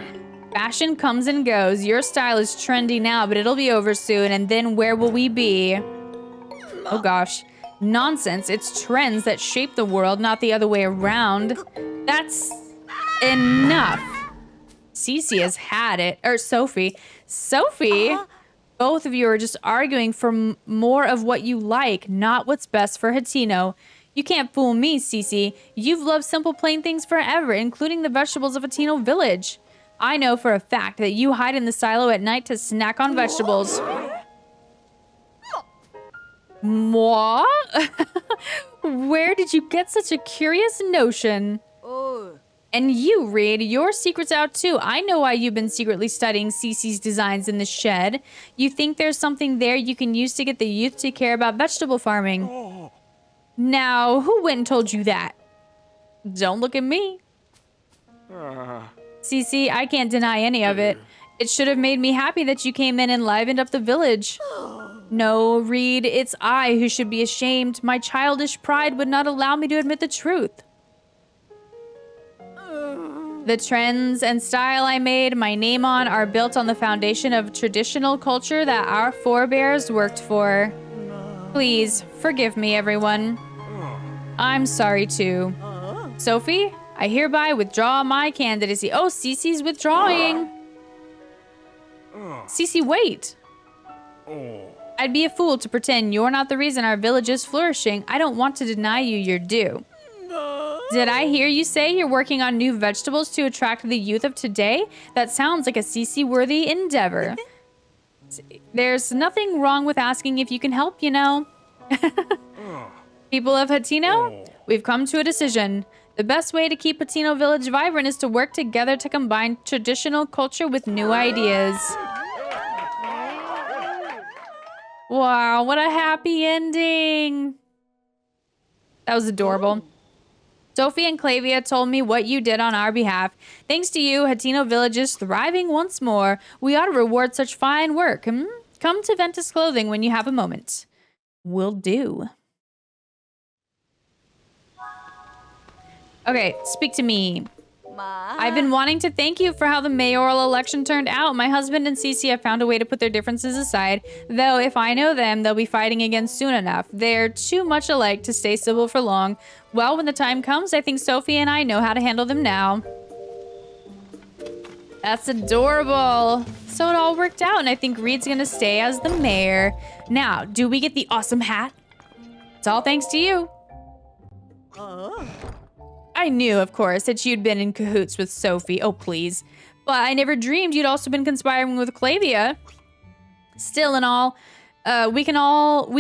Fashion comes and goes. Your style is trendy now, but it'll be over soon. And then where will we be? Oh gosh. Nonsense. It's trends that shape the world, not the other way around. That's enough. Cece has had it. Or Sophie. Sophie? Both of you are just arguing for more of what you like, not what's best for Hateno. You can't fool me, Cece. You've loved simple plain things forever, including the vegetables of Hateno Village. I know for a fact that you hide in the silo at night to snack on vegetables. Moi? Where did you get such a curious notion? And you, Reede, your secret's out too. I know why you've been secretly studying Cece's designs in the shed. You think there's something there you can use to get the youth to care about vegetable farming. Now, who went and told you that? Don't look at me. Cece, I can't deny any of it. It should have made me happy that you came in and livened up the village. No, Reede, it's I who should be ashamed. My childish pride would not allow me to admit the truth. The trends and style I made my name on are built on the foundation of traditional culture that our forebears worked for. Please, forgive me, everyone. I'm sorry, too. Sophie? I hereby withdraw my candidacy. Oh, Cece's withdrawing. Cece, wait. I'd be a fool to pretend you're not the reason our village is flourishing. I don't want to deny you your due. Did I hear you say you're working on new vegetables to attract the youth of today? That sounds like a Cece-worthy endeavor. There's nothing wrong with asking if you can help, you know. People of Hateno, we've come to a decision. The best way to keep Hateno Village vibrant is to work together to combine traditional culture with new ideas. Wow, what a happy ending. That was adorable. Sophie and Clavia told me what you did on our behalf. Thanks to you, Hateno Village is thriving once more. We ought to reward such fine work. Come to Ventus Clothing when you have a moment. Will do. Okay, speak to me. I've been wanting to thank you for how the mayoral election turned out. My husband and Cece have found a way to put their differences aside, though if I know them, they'll be fighting again soon enough. They're too much alike to stay civil for long. Well, when the time comes, I think Sophie and I know how to handle them now. That's adorable. So it all worked out, and I think Reede's gonna stay as the mayor. Now, do we get the awesome hat? It's all thanks to you. I knew, of course, that you'd been in cahoots with Sophie. Oh, please. But I never dreamed you'd also been conspiring with Clavia. Still in all, we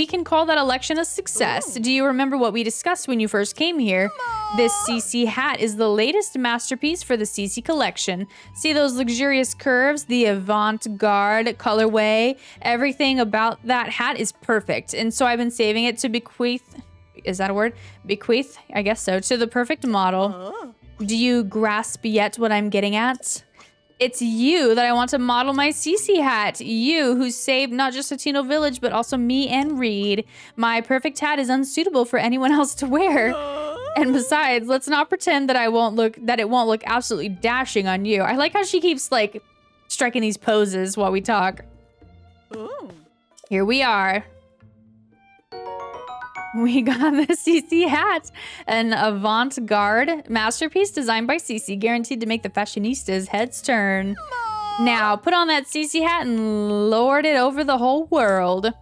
can call that election a success. Do you remember what we discussed when you first came here? This Cece hat is the latest masterpiece for the Cece collection. See those luxurious curves, the avant-garde colorway? Everything about that hat is perfect. And so I've been saving it to bequeath is that a word? Bequeath, I guess so, to the perfect model. Do you grasp yet what I'm getting at? It's you that I want to model my Cece hat. You who saved not just Hateno Village, but also me and Reede. My perfect hat is unsuitable for anyone else to wear. And besides, let's not pretend that it won't look absolutely dashing on you. I like how she keeps like striking these poses while we talk. Ooh. Here we are. We got the Cece hat, an avant-garde masterpiece designed by Cece, guaranteed to make the fashionistas' heads turn. Now, put on that Cece hat and lord it over the whole world.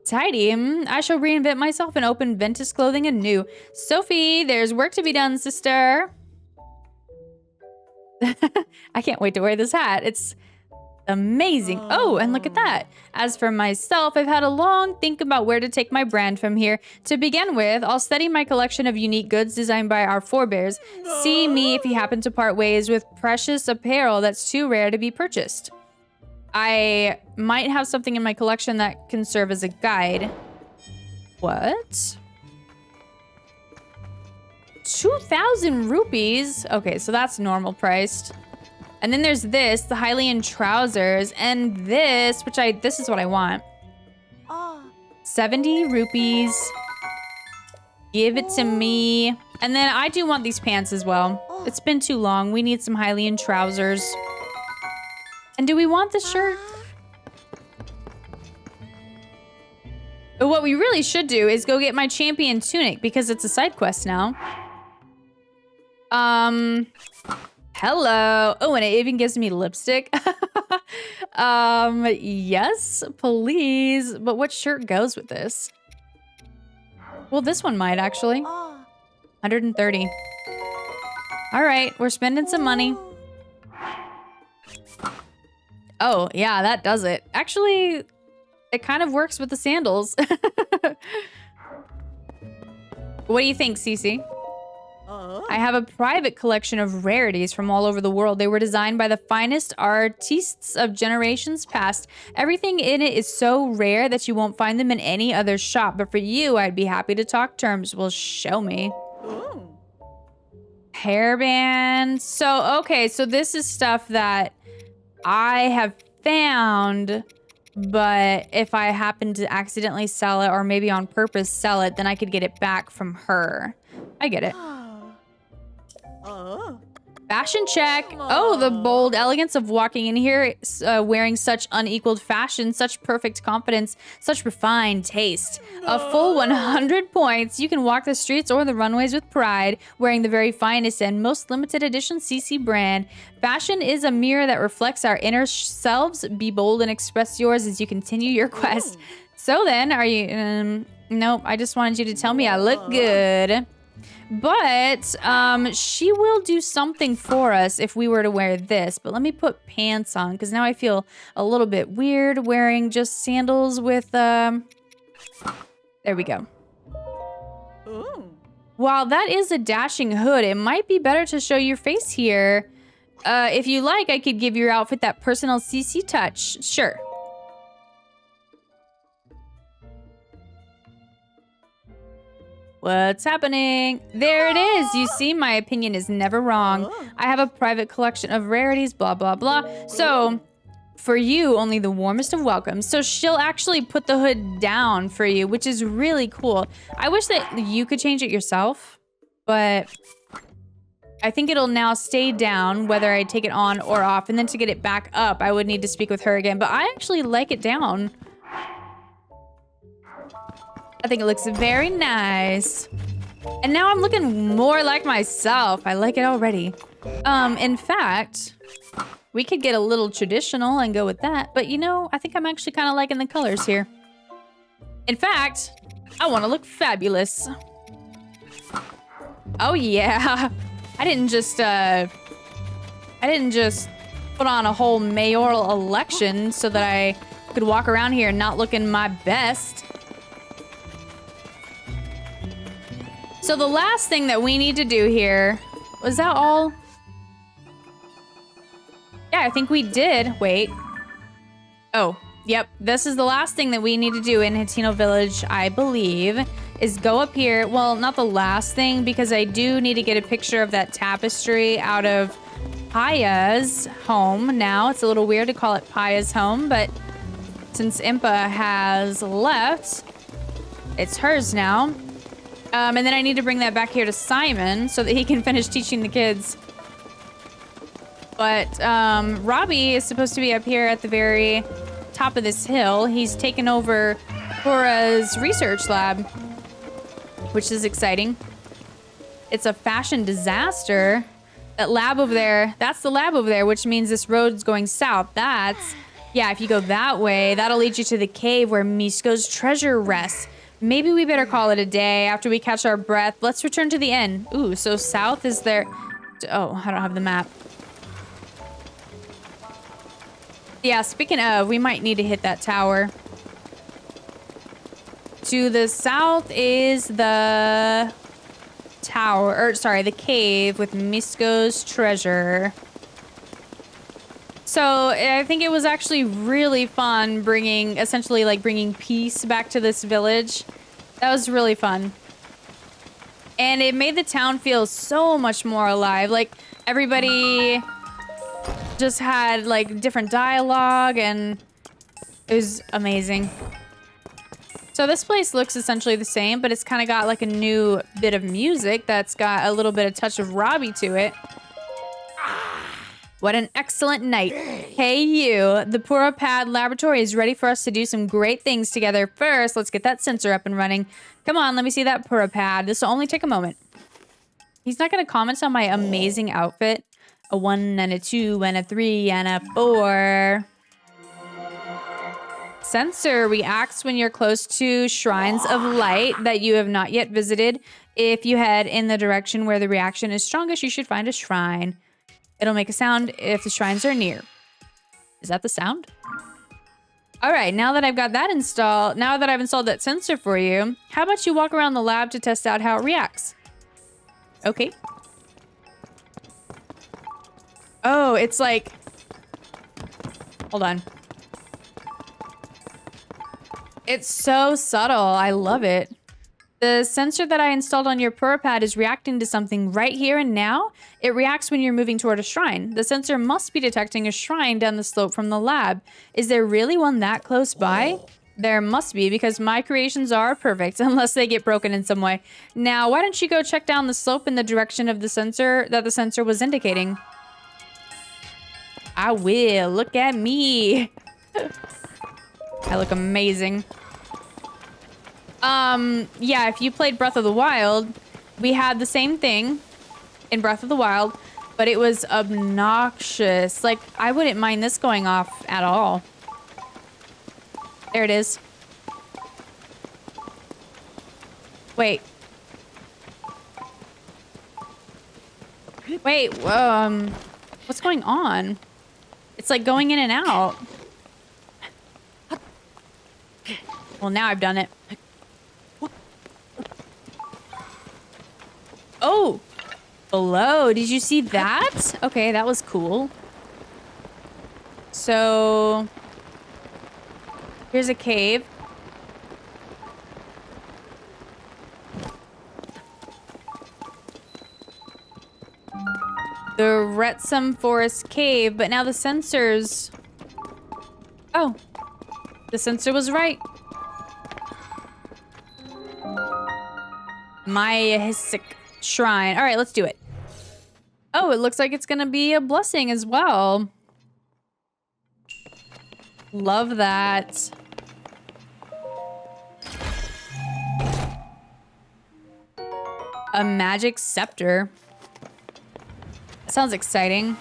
Tidy. I shall reinvent myself and open Ventus clothing anew. Sophie, there's work to be done, sister. I can't wait to wear this hat. It's amazing. Oh, and look at that. As for myself, I've had a long think about where to take my brand from here. To begin with, I'll study my collection of unique goods designed by our forebears. See me if you happen to part ways with precious apparel that's too rare to be purchased. I might have something in my collection that can serve as a guide. What? 2,000 rupees? Okay, so that's normal priced. And then there's this, the Hylian trousers, and this, this is what I want. 70 rupees. Give it to me. And then I do want these pants as well. It's been too long. We need some Hylian trousers. And do we want this shirt? But what we really should do is go get my champion tunic because it's a side quest now. Hello. Oh, and it even gives me lipstick. Yes, please. But what shirt goes with this? Well, this one might actually. 130. All right, we're spending some money. Oh, yeah, that does it. Actually, it kind of works with the sandals. What do you think, Cece? I have a private collection of rarities from all over the world. They were designed by the finest artistes of generations past. Everything in it is so rare that you won't find them in any other shop. But for you, I'd be happy to talk terms. Well, show me. Ooh. Hairband. So, okay, so this is stuff that I have found, but if I happen to accidentally sell it or maybe on purpose sell it, then I could get it back from her. I get it. Fashion check. Oh, the bold elegance of walking in here wearing such unequaled fashion, such perfect confidence, such refined taste. A full 100 points. You can walk the streets or the runways with pride, wearing the very finest and most limited edition CC brand. Fashion is a mirror that reflects our inner selves. Be bold and express yours as you continue your quest. So then, are you... nope, I just wanted you to tell me I look good. But she will do something for us if we were to wear this. But let me put pants on because now I feel a little bit weird wearing just sandals with... There we go. Ooh. While that is a dashing hood, it might be better to show your face here. If you like, I could give your outfit that personal CC touch. Sure. What's happening? There it is. You see, my opinion is never wrong. I have a private collection of rarities, blah, blah, blah. So, for you, only the warmest of welcomes. So she'll actually put the hood down for you, which is really cool. I wish that you could change it yourself, but I think it'll now stay down, whether I take it on or off. And then to get it back up, I would need to speak with her again. But I actually like it down. I think it looks very nice. And now I'm looking more like myself. I like it already. In fact, we could get a little traditional and go with that. But you know, I think I'm actually kind of liking the colors here. In fact, I want to look fabulous. Oh yeah. I didn't just put on a whole mayoral election so that I could walk around here not looking my best. So the last thing that we need to do here, was that all? Yeah, I think we did. Wait. Oh, yep. This is the last thing that we need to do in Hateno Village, I believe. is go up here. Well, not the last thing, because I do need to get a picture of that tapestry out of Paya's home now. It's a little weird to call it Paya's home, but since Impa has left, it's hers now. And then I need to bring that back here to Simon so that he can finish teaching the kids. But Robbie is supposed to be up here at the very top of this hill. He's taken over Purah's research lab, which is exciting. It's a fashion disaster. That lab over there, that's the lab over there, which means this road's going south. Yeah, if you go that way, that'll lead you to the cave where Misko's treasure rests. Maybe we better call it a day after we catch our breath. Let's return to the inn. Ooh, so south is there. Oh, I don't have the map. Yeah, speaking of, we might need to hit that tower. To the south is the tower, or sorry, the cave with Misko's treasure. So I think it was actually really fun bringing peace back to this village. That was really fun. And it made the town feel so much more alive. Like, everybody just had like different dialogue, and it was amazing. So this place looks essentially the same, but it's kind of got like a new bit of music that's got a little bit of touch of Robbie to it. What an excellent night. Hey you, the Purah Pad laboratory is ready for us to do some great things together. First, let's get that sensor up and running. Come on, let me see that Purah Pad. This will only take a moment. He's not going to comment on my amazing outfit. A 1 and a 2 and a 3 and a 4. Sensor reacts when you're close to shrines of light that you have not yet visited. If you head in the direction where the reaction is strongest, you should find a shrine. It'll make a sound if the shrines are near. Is that the sound? All right, now that I've got that installed, now that I've installed that sensor for you, how about you walk around the lab to test out how it reacts? Okay. Oh, it's like... Hold on. It's so subtle. I love it. The sensor that I installed on your Purah Pad is reacting to something right here and now. It reacts when you're moving toward a shrine. The sensor must be detecting a shrine down the slope from the lab. Is there really one that close by? There must be, because my creations are perfect, unless they get broken in some way. Now, why don't you go check down the slope in the direction of the sensor that the sensor was indicating? I will. Look at me. I look amazing. Yeah, if you played Breath of the Wild, we had the same thing in Breath of the Wild, but it was obnoxious. Like, I wouldn't mind this going off at all. There it is. Wait. Wait, what's going on? It's like going in and out. Well, now I've done it. Oh! Below. Did you see that? Okay, that was cool. So... here's a cave. The Retsum Forest Cave, but now the sensors... Oh. The sensor was right. Myhistic Shrine. All right, let's do it. Oh, it looks like it's gonna be a blessing as well. Love that. A magic scepter. That sounds exciting.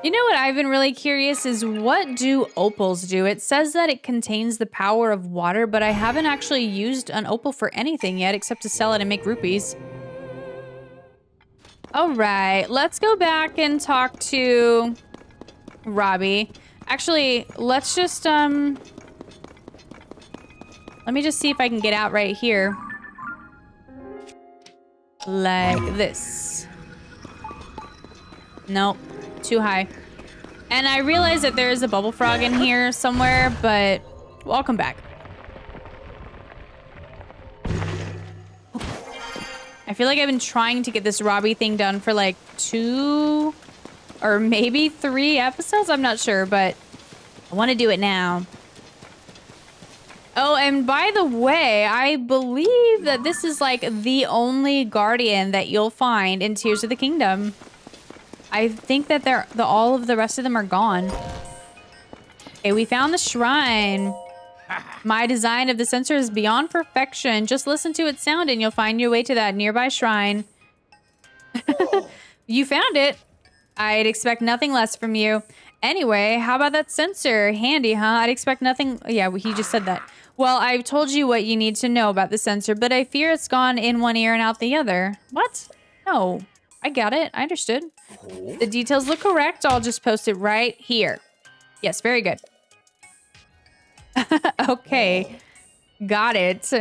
You know what I've been really curious is, what do opals do? It says that it contains the power of water, but I haven't actually used an opal for anything yet except to sell it and make rupees. All right, let's go back and talk to Robbie. Actually, let's just, let me just see if I can get out right here. Like this. Nope. Too high. And I realize that there is a bubble frog in here somewhere, but we'll come back. I feel like I've been trying to get this Robbie thing done for like 2 or maybe 3 episodes. I'm not sure, but I want to do it now. Oh, and by the way, I believe that this is like the only guardian that you'll find in Tears of the Kingdom. I think that all of the rest of them are gone. Okay, we found the shrine. My design of the sensor is beyond perfection. Just listen to its sound and you'll find your way to that nearby shrine. You found it. I'd expect nothing less from you. Anyway, how about that sensor? Handy, huh? I'd expect nothing. Yeah, he just said that. Well, I've told you what you need to know about the sensor, but I fear it's gone in one ear and out the other. What? No, I got it. I understood. The details look correct. I'll just post it right here. Yes, very good. Okay, got it.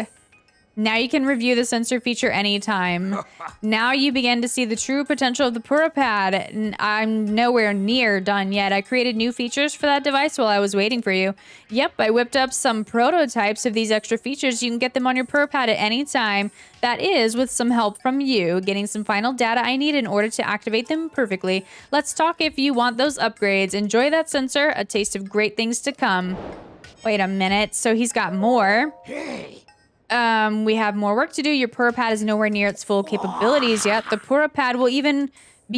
Now you can review the sensor feature anytime. Now you begin to see the true potential of the Purah pad. I'm nowhere near done yet. I created new features for that device while I was waiting for you. Yep, I whipped up some prototypes of these extra features. You can get them on your Purah pad at any time. That is, with some help from you, getting some final data I need in order to activate them perfectly. Let's talk if you want those upgrades. Enjoy that sensor, a taste of great things to come. Wait a minute, so he's got more. We have more work to do. Your Purah pad is nowhere near its full capabilities yet. The Purah pad will be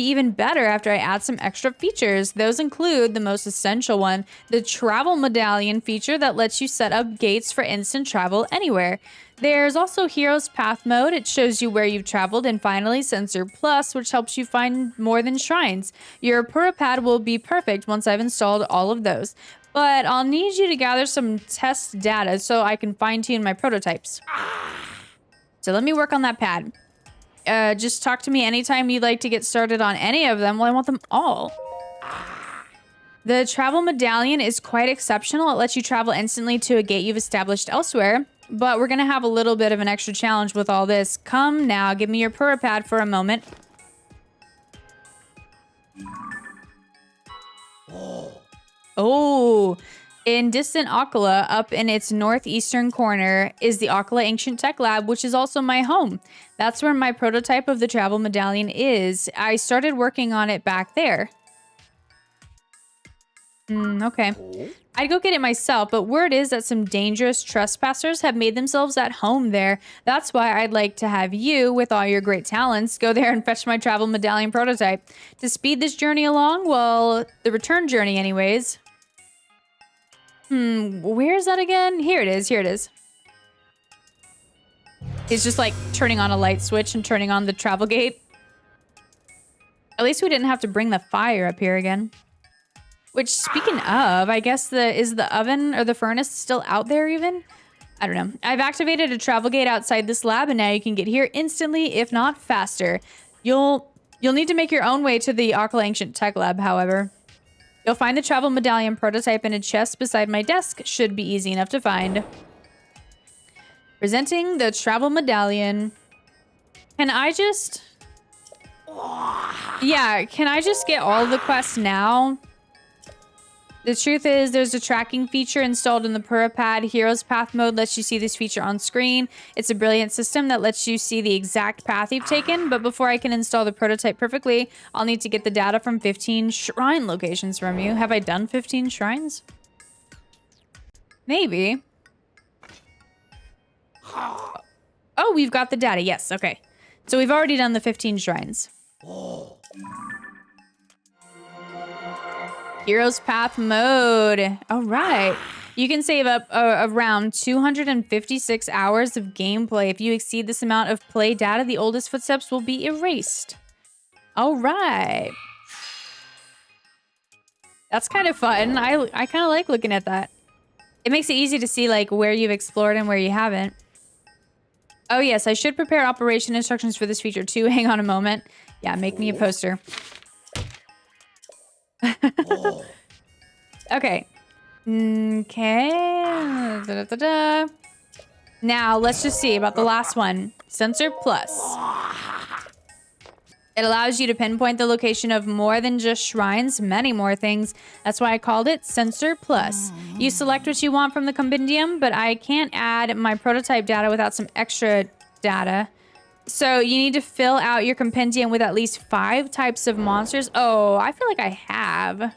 even better after I add some extra features. Those include the most essential one, the travel medallion feature that lets you set up gates for instant travel anywhere. There's also Hero's Path mode. It shows you where you've traveled. And finally, Sensor Plus, which helps you find more than shrines. Your Purah pad will be perfect once I've installed all of those. But I'll need you to gather some test data so I can fine-tune my prototypes. So let me work on that pad. Just talk to me anytime you'd like to get started on any of them. Well, I want them all. The travel medallion is quite exceptional. It lets you travel instantly to a gate you've established elsewhere. But we're going to have a little bit of an extra challenge with all this. Come now, give me your Purah pad for a moment. Oh, in distant Akala, up in its northeastern corner, is the Akala Ancient Tech Lab, which is also my home. That's where my prototype of the travel medallion is. I started working on it back there. Okay. I'd go get it myself, but word is that some dangerous trespassers have made themselves at home there. That's why I'd like to have you, with all your great talents, go there and fetch my travel medallion prototype. To speed this journey along, well, the return journey anyways. Where is that again? Here it is, here it is. It's just like turning on a light switch and turning on the travel gate. At least we didn't have to bring the fire up here again. Which, speaking of, I guess is the oven or the furnace still out there even? I don't know. I've activated a travel gate outside this lab, and now you can get here instantly, if not faster. You'll need to make your own way to the Akala Ancient Tech Lab, however. You'll find the travel medallion prototype in a chest beside my desk. Should be easy enough to find. Presenting the travel medallion. Can I just... Yeah, can I just get all of the quests now? The truth is, there's a tracking feature installed in the Purah pad. Hero's Path mode lets you see this feature on screen. It's a brilliant system that lets you see the exact path you've taken, but before I can install the prototype perfectly, I'll need to get the data from 15 shrine locations from you. Have I done 15 shrines? Maybe. Oh, we've got the data. Yes, okay. So we've already done the 15 shrines. Hero's Path mode. All right. You can save up around 256 hours of gameplay. If you exceed this amount of play data, the oldest footsteps will be erased. All right. That's kind of fun. I kind of like looking at that. It makes it easy to see like where you've explored and where you haven't. Oh yes, I should prepare operation instructions for this feature too. Hang on a moment. Yeah, make me a poster. Okay. Okay. Now, let's just see about the last one. Sensor Plus. It allows you to pinpoint the location of more than just shrines, many more things. That's why I called it Sensor Plus. You select what you want from the compendium, but I can't add my prototype data without some extra data. So you need to fill out your compendium with at least 5 types of monsters. Oh, I feel like I have.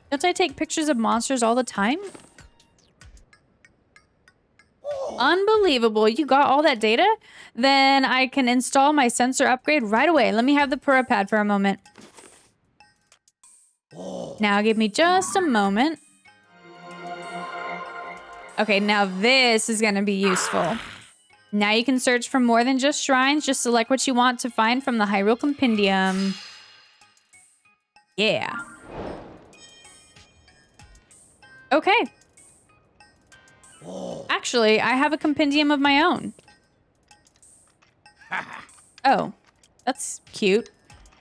Don't I take pictures of monsters all the time? Unbelievable. You got all that data? Then I can install my sensor upgrade right away. Let me have the Purah pad for a moment. Now give me just a moment. Okay, now this is going to be useful. Now you can search for more than just shrines. Just select what you want to find from the Hyrule Compendium. Yeah. Okay. Actually, I have a compendium of my own. Oh, that's cute.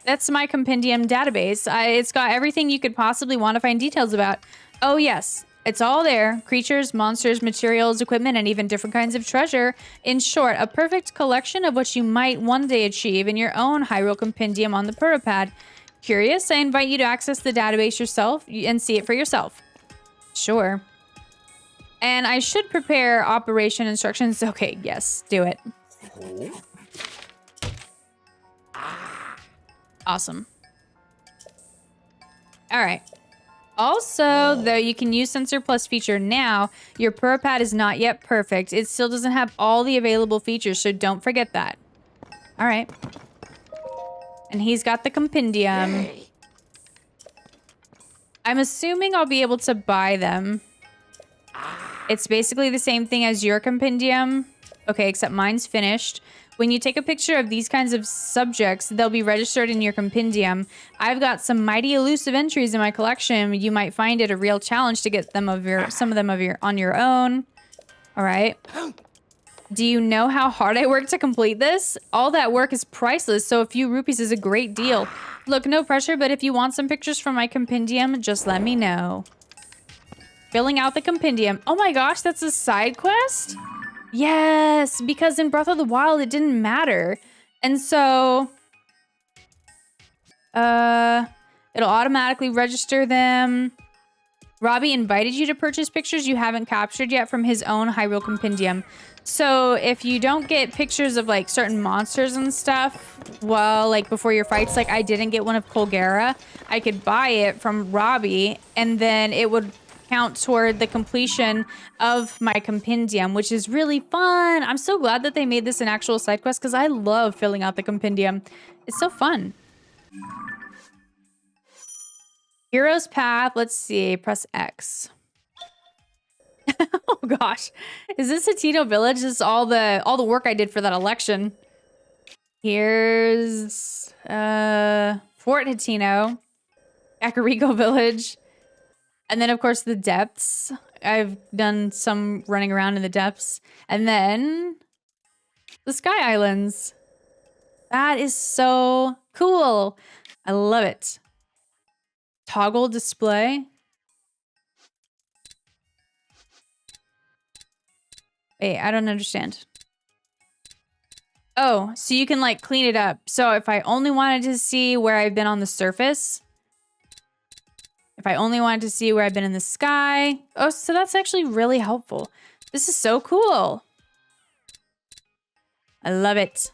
That's my compendium database. It's got everything you could possibly want to find details about. Oh, yes. It's all there. Creatures, monsters, materials, equipment, and even different kinds of treasure. In short, a perfect collection of what you might one day achieve in your own Hyrule Compendium on the Purah pad. Curious? I invite you to access the database yourself and see it for yourself. Sure. And I should prepare operation instructions. Okay, yes, do it. Awesome. All right. Also, though you can use Sensor Plus feature now, your Purah pad is not yet perfect. It still doesn't have all the available features, so don't forget that. All right. And he's got the compendium. I'm assuming I'll be able to buy them. It's basically the same thing as your compendium. Okay, except mine's finished. When you take a picture of these kinds of subjects, they'll be registered in your compendium. I've got some mighty elusive entries in my collection. You might find it a real challenge to get some of them on your own. All right. Do you know how hard I worked to complete this? All that work is priceless, so a few rupees is a great deal. Look, no pressure, but if you want some pictures from my compendium, just let me know. Filling out the compendium. Oh my gosh, that's a side quest? Yes, because in Breath of the Wild, it didn't matter. And so, it'll automatically register them. Robbie invited you to purchase pictures you haven't captured yet from his own Hyrule Compendium. So if you don't get pictures of like certain monsters and stuff, well, like before your fights, like I didn't get one of Colgera, I could buy it from Robbie and then it would count toward the completion of my compendium, which is really fun. I'm so glad that they made this an actual side quest because I love filling out the compendium. It's so fun. Hero's Path. Let's see. Press X. Oh gosh, is this Hateno Village? This is all the work I did for that election. Here's Fort Hateno, Kakariko Village. And then, of course, the depths. I've done some running around in the depths. And then the Sky Islands. That is so cool. I love it. Toggle display. Wait, I don't understand. Oh, so you can like clean it up. So if I only wanted to see where I've been on the surface, if I only wanted to see where I've been in the sky. Oh, so that's actually really helpful. This is so cool. I love it.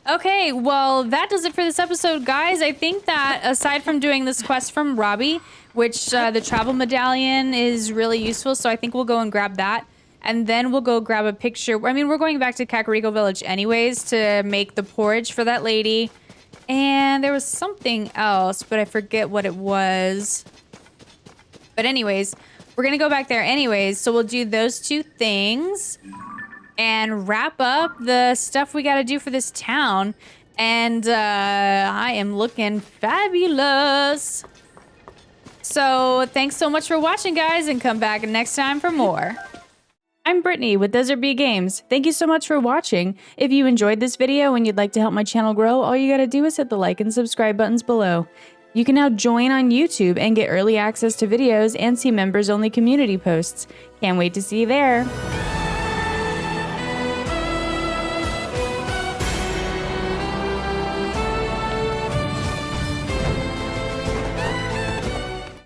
Okay, well, that does it for this episode, guys. I think that aside from doing this quest from Robbie, which the travel medallion is really useful, so I think we'll go and grab that. And then we'll go grab a picture. I mean, we're going back to Kakariko Village anyways to make the porridge for that lady. And there was something else, but I forget what it was. But anyways, we're going to go back there anyways. So we'll do those two things and wrap up the stuff we got to do for this town. And I am looking fabulous. So thanks so much for watching, guys, and come back next time for more. I'm Brittany with DesertBeeGames. Thank you so much for watching. If you enjoyed this video and you'd like to help my channel grow, all you gotta do is hit the like and subscribe buttons below. You can now join on YouTube and get early access to videos and see members-only community posts. Can't wait to see you there.